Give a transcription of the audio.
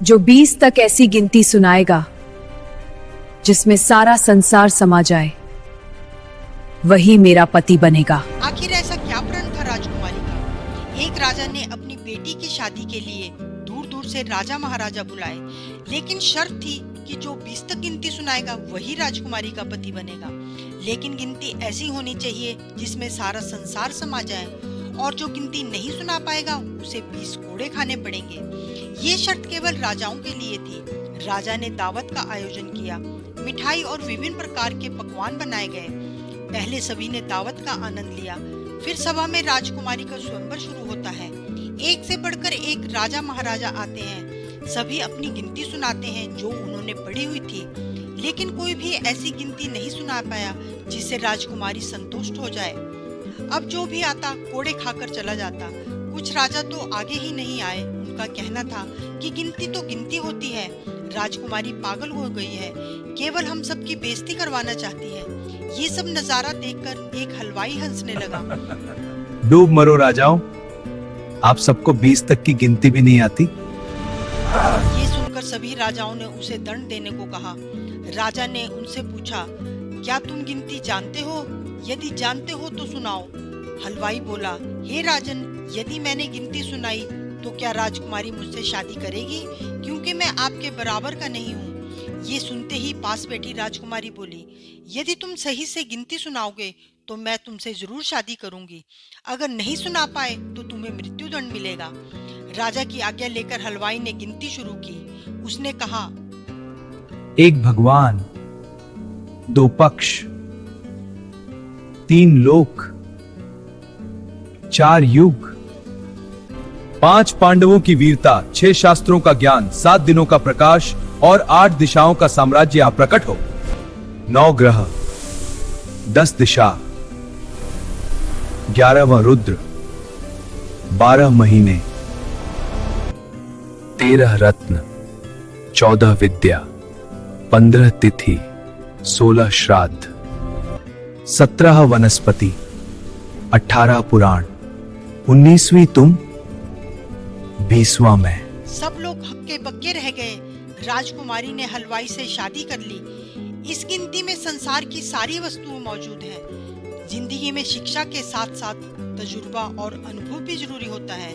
जो 20 तक ऐसी गिनती सुनाएगा जिसमें सारा संसार समा जाए, वही मेरा पति बनेगा। आखिर ऐसा क्या प्रण था राजकुमारी का? एक राजा ने अपनी बेटी की शादी के लिए दूर दूर से राजा महाराजा बुलाए, लेकिन शर्त थी कि जो 20 तक गिनती सुनाएगा वही राजकुमारी का पति बनेगा। लेकिन गिनती ऐसी होनी चाहिए जिसमें सारा संसार समा जाए, और जो गिनती नहीं सुना पाएगा उसे 20 कोड़े खाने पड़ेंगे। ये शर्त केवल राजाओं के लिए थी। राजा ने दावत का आयोजन किया। मिठाई और विभिन्न प्रकार के पकवान बनाए गए। पहले सभी ने दावत का आनंद लिया। फिर सभा में राजकुमारी का स्वयंवर शुरू होता है। एक से बढ़कर एक राजा महाराजा आते हैं। सभी अपनी गिनती सुनाते हैं जो उन्होंने पढ़ी हुई थी, लेकिन कोई भी ऐसी गिनती नहीं सुना पाया जिससे राजकुमारी संतुष्ट हो जाए। अब जो भी आता कोड़े खाकर चला जाता। कुछ राजा तो आगे ही नहीं आए। उनका कहना था कि गिनती तो गिनती होती है, राजकुमारी पागल हो गई है, केवल हम सबकी बेइज्जती करवाना चाहती है। ये सब नजारा देखकर एक हलवाई हंसने लगा। डूब मरो राजाओं, आप सबको 20 तक की गिनती भी नहीं आती। ये सुनकर सभी राजाओं ने उसे दंड देने को कहा। राजा ने उनसे पूछा, क्या तुम गिनती जानते हो? यदि जानते हो तो सुनाओ। हलवाई बोला, हे राजन, यदि मैंने गिनती सुनाई तो क्या राजकुमारी मुझसे शादी करेगी? क्योंकि मैं आपके बराबर का नहीं हूँ। ये सुनते ही पास बैठी राजकुमारी बोली, यदि तुम सही से गिनती सुनाओगे तो मैं तुमसे जरूर शादी करूंगी। अगर नहीं सुना पाए तो तुम्हें मृत्यु दंड मिलेगा। राजा की आज्ञा लेकर हलवाई ने गिनती शुरू की। उसने कहा, एक भगवान, 2 पक्ष, 3 लोक, 4 युग, 5 पांडवों की वीरता, 6 शास्त्रों का ज्ञान, 7 दिनों का प्रकाश और 8 दिशाओं का साम्राज्य आप प्रकट हो। 9 ग्रह, 10 दिशा, 11वां रुद्र, 12 महीने, 13 रत्न, 14 विद्या, 15 तिथि, 16 श्राद्ध, 17 वनस्पति, 18 पुराण, 19वीं तुम, 20वां मैं। सब लोग हक्के बक्के रह गए। राजकुमारी ने हलवाई से शादी कर ली। इस गिनती में संसार की सारी वस्तुएं मौजूद हैं। जिंदगी में शिक्षा के साथ साथ तजुर्बा और अनुभव भी जरूरी होता है।